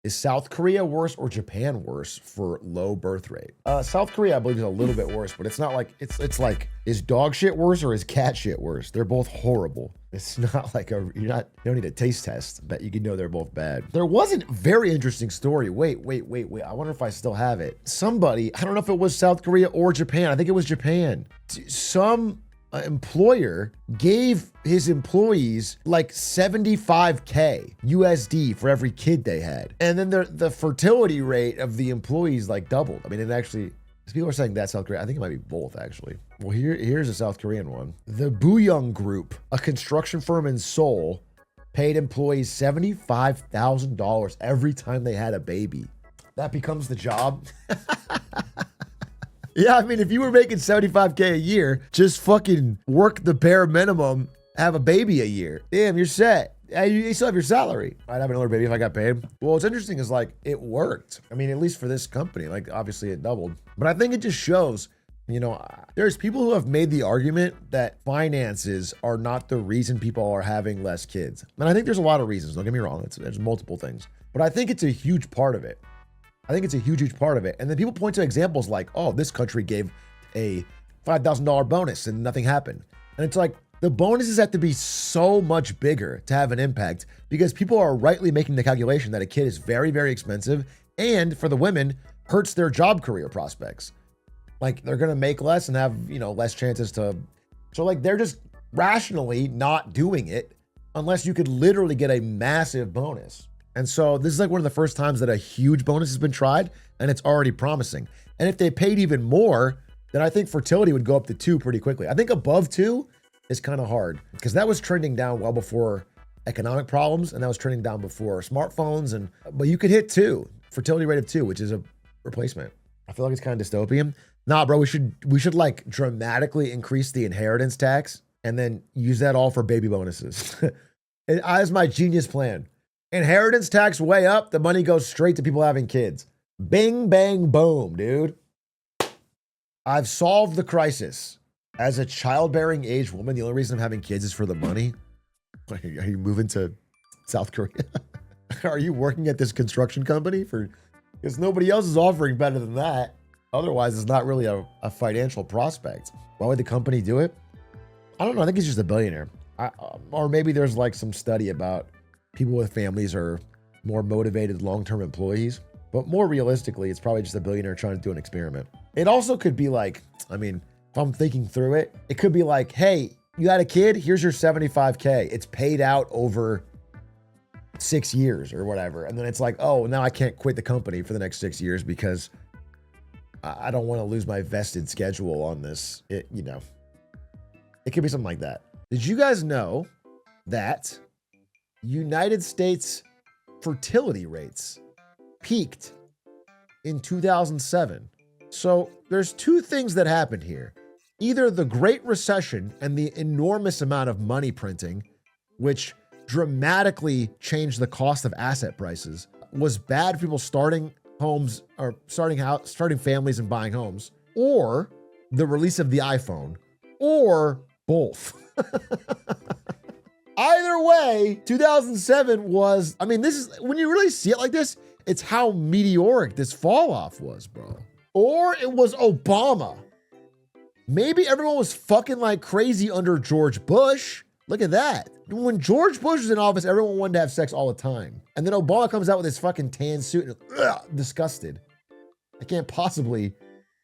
Is South Korea worse or Japan worse for low birth rate? South Korea, I believe, is a little bit worse, but it's not like it's like, is dog shit worse or is cat shit worse? They're both horrible. It's not like you don't need a taste test, but you can know they're both bad. There was a very interesting story. Wait. I wonder if I still have it. Somebody, I don't know if it was South Korea or Japan. I think it was Japan. Some employer gave his employees like 75K USD for every kid they had. And then the fertility rate of the employees like doubled. I mean, it actually, people are saying that's South Korea. I think it might be both actually. Well, here's a South Korean one. The Booyoung Group, a construction firm in Seoul, paid employees $75,000 every time they had a baby. That becomes the job. Yeah, I mean, if you were making 75K a year, just fucking work the bare minimum, have a baby a year. Damn, you're set. You still have your salary. I'd have another baby if I got paid. Well, what's interesting is like, it worked. I mean, at least for this company, like obviously it doubled. But I think it just shows, you know, there's people who have made the argument that finances are not the reason people are having less kids. And I think there's a lot of reasons, don't get me wrong. There's multiple things. But I think it's a huge part of it. I think it's a huge part of it. And then people point to examples like, oh, this country gave a $5,000 bonus and nothing happened. And it's like, the bonuses have to be so much bigger to have an impact because people are rightly making the calculation that a kid is very, very expensive. And for the women, hurts their job career prospects. Like they're going to make less and have, you know, less chances to. So like they're just rationally not doing it unless you could literally get a massive bonus. And so this is like one of the first times that a huge bonus has been tried and it's already promising. And if they paid even more, then I think fertility would go up to 2 pretty quickly. I think above 2 is kind of hard because that was trending down well before economic problems and that was trending down before smartphones. But you could hit 2, fertility rate of 2, which is a replacement. I feel like it's kind of dystopian. Nah, bro, we should like dramatically increase the inheritance tax and then use that all for baby bonuses. As my genius plan. Inheritance tax way up, the money goes straight to people having kids. Bing, bang, boom, dude. I've solved the crisis. As a childbearing age woman, the only reason I'm having kids is for the money. Are you moving to South Korea? Are you working at this construction company? Because nobody else is offering better than that. Otherwise, it's not really a financial prospect. Why would the company do it? I don't know. I think he's just a billionaire. Or maybe there's like some study about people with families are more motivated long-term employees. But more realistically, it's probably just a billionaire trying to do an experiment. It also could be like, I mean, if I'm thinking through it, it could be like, hey, you had a kid, here's your 75K. It's paid out over 6 years or whatever. And then it's like, oh, now I can't quit the company for the next 6 years because I don't want to lose my vested schedule on this. It could be something like that. Did you guys know that United States fertility rates peaked in 2007? So there's 2 things that happened here. Either the Great Recession and the enormous amount of money printing, which dramatically changed the cost of asset prices, was bad for people starting homes or starting families and buying homes, or the release of the iPhone, or both. Either way, 2007 was, I mean, this is, when you really see it like this, it's how meteoric this fall off was, bro. Or it was Obama. Maybe everyone was fucking like crazy under George Bush. Look at that. When George Bush was in office, everyone wanted to have sex all the time. And then Obama comes out with his fucking tan suit and disgusted. I can't possibly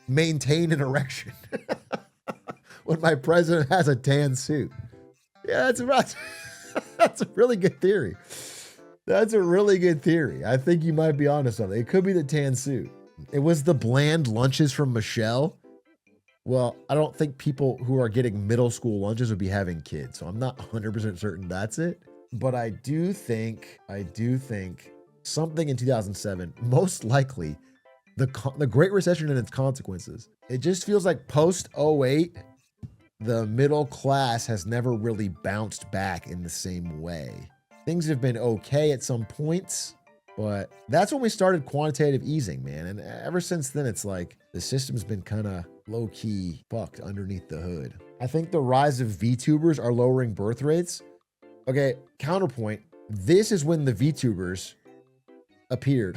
maintain an erection when my president has a tan suit. Yeah, that's right. That's a really good theory. That's a really good theory. I think you might be onto something. It could be the tan suit. It was the bland lunches from Michelle. Well, I don't think people who are getting middle school lunches would be having kids. So I'm not 100% certain that's it. But I do think something in 2007, most likely the Great Recession and its consequences. It just feels like post 08, the middle class has never really bounced back in the same way. Things have been okay at some points, but that's when we started quantitative easing, man. And ever since then, it's like the system's been kind of low-key fucked underneath the hood. I think the rise of VTubers are lowering birth rates. Okay, counterpoint. This is when the VTubers appeared.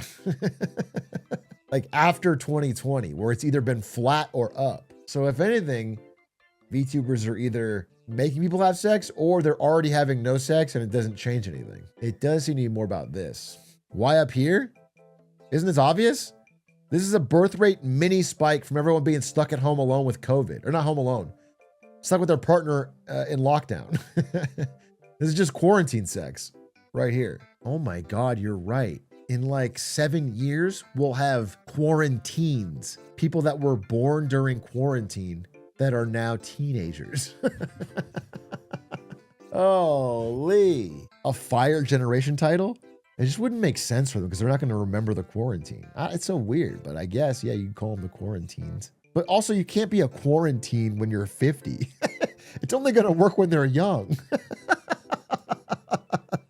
Like after 2020, where it's either been flat or up. So if anything, VTubers are either making people have sex or they're already having no sex and it doesn't change anything. It does seem to be more about this. Why up here? Isn't this obvious? This is a birth rate mini spike from everyone being stuck at home alone with COVID. Or not home alone. Stuck with their partner in lockdown. This is just quarantine sex right here. Oh my God, you're right. In like 7 years, we'll have quarantines. People that were born during quarantine that are now teenagers. Holy. A fire generation title? It just wouldn't make sense for them because they're not going to remember the quarantine. It's so weird, but I guess, yeah, you can call them the quarantines. But also, you can't be a quarantine when you're 50. It's only going to work when they're young.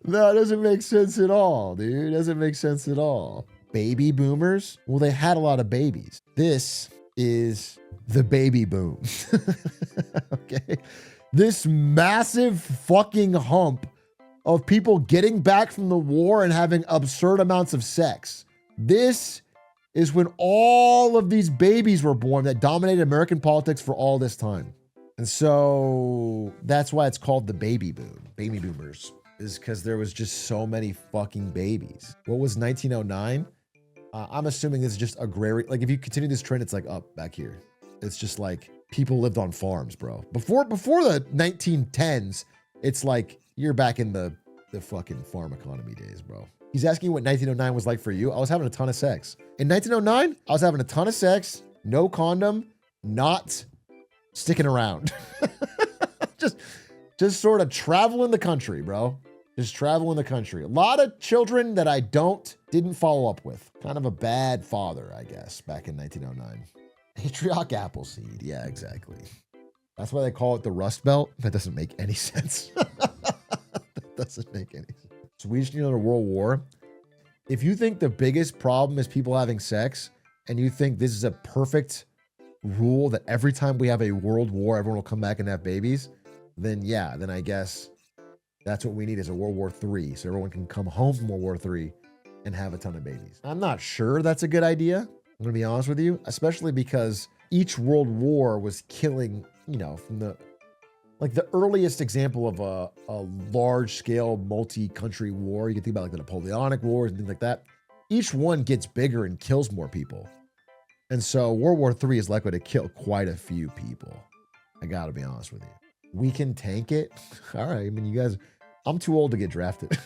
No, it doesn't make sense at all, dude. It doesn't make sense at all. Baby boomers? Well, they had a lot of babies. This is the baby boom. Okay? This massive fucking hump of people getting back from the war and having absurd amounts of sex. This is when all of these babies were born that dominated American politics for all this time. And so that's why it's called the baby boom. Baby boomers is because there was just so many fucking babies. What was 1909? I'm assuming this is just agrarian. Like if you continue this trend, it's like up back here. It's just like people lived on farms, bro. Before the 1910s, it's like you're back in the fucking farm economy days, bro. He's asking what 1909 was like for you. I was having a ton of sex. In 1909, I was having a ton of sex, no condom, not sticking around. just sort of traveling the country, bro. Just traveling the country. A lot of children that I didn't follow up with. Kind of a bad father, I guess, back in 1909. Patriarch Appleseed. Yeah, exactly. That's why they call it the Rust Belt. That doesn't make any sense. That doesn't make any sense. So we just need another world war. If you think the biggest problem is people having sex, and you think this is a perfect rule that every time we have a world war, everyone will come back and have babies, then yeah, then I guess that's what we need is a World War III. So everyone can come home from World War III and have a ton of babies. I'm not sure that's a good idea. I'm going to be honest with you, especially because each world war was killing, from the earliest example of a large scale multi-country war. You can think about like the Napoleonic Wars and things like that. Each one gets bigger and kills more people. And so World War III is likely to kill quite a few people. I got to be honest with you. We can tank it. All right. I mean, you guys, I'm too old to get drafted.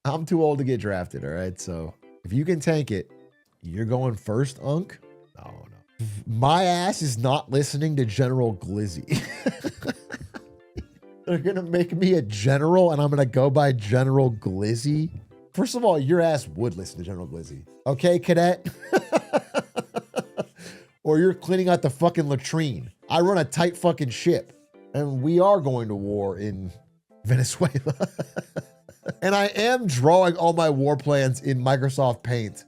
I'm too old to get drafted. All right. So if you can tank it, you're going first, Unk? No. My ass is not listening to General Glizzy. They're going to make me a general and I'm going to go by General Glizzy. First of all, your ass would listen to General Glizzy. Okay, cadet? Or you're cleaning out the fucking latrine. I run a tight fucking ship. And we are going to war in Venezuela. And I am drawing all my war plans in Microsoft Paint.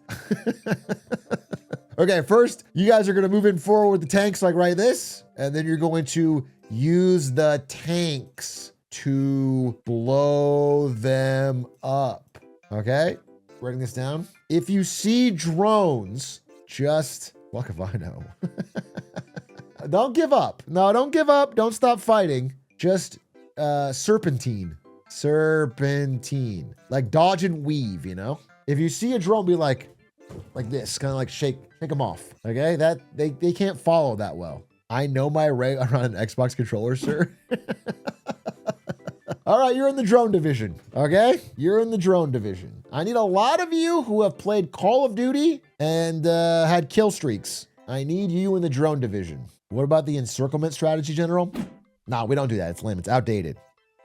Okay, first, you guys are going to move in forward with the tanks like right this. And then you're going to use the tanks to blow them up. Okay? Writing this down. If you see drones, just... fuck if I know. Don't give up. No, don't give up. Don't stop fighting. Just serpentine. Serpentine. Like dodge and weave, If you see a drone, be like this. Kind of like shake them off. Okay? That they can't follow that well. I know my way around an Xbox controller, sir. All right, you're in the drone division, okay? You're in the drone division. I need a lot of you who have played Call of Duty and had kill streaks. I need you in the drone division. What about the encirclement strategy, General? Nah, we don't do that. It's lame. It's outdated.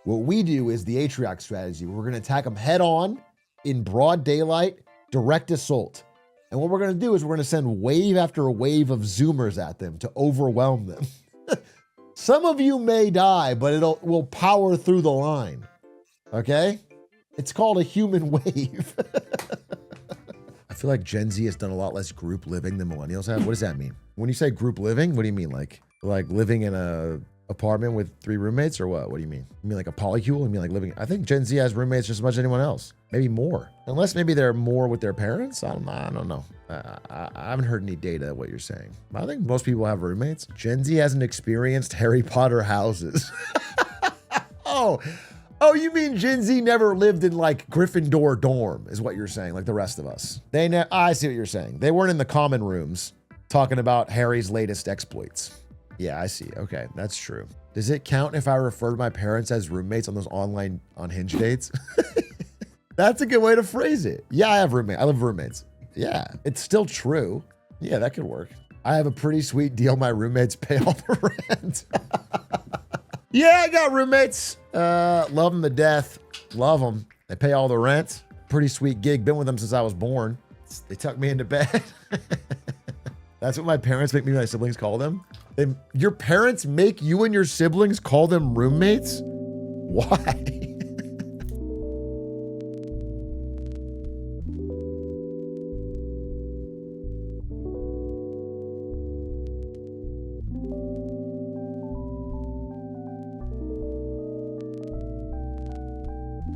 What we do is the Atrioc strategy. We're going to attack them head on in broad daylight, direct assault. And what we're going to do is we're going to send wave after wave of Zoomers at them to overwhelm them. Some of you may die, but we'll power through the line. Okay? It's called a human wave. I feel like Gen Z has done a lot less group living than millennials have. What does that mean? When you say group living, what do you mean? Like living in a apartment with 3 roommates or what? What do you mean? You mean like a polycule? You mean like living? I think Gen Z has roommates just as much as anyone else. Maybe more. Unless maybe they're more with their parents. I don't know. I haven't heard any data of what you're saying. I think most people have roommates. Gen Z hasn't experienced Harry Potter houses. Oh, you mean Gen Z never lived in like Gryffindor dorm is what you're saying, like the rest of us. I see what you're saying. They weren't in the common rooms talking about Harry's latest exploits. Yeah, I see. Okay, that's true. Does it count if I refer to my parents as roommates on those online on Hinge dates? That's a good way to phrase it. Yeah, I have roommates. I live with roommates. Yeah, it's still true. Yeah, that could work. I have a pretty sweet deal. My roommates pay all the rent. Yeah, I got roommates. Love them to death. Love them. They pay all the rent. Pretty sweet gig. Been with them since I was born. They tuck me into bed. That's what my parents make me and my siblings call them. Your parents make you and your siblings call them roommates? Why?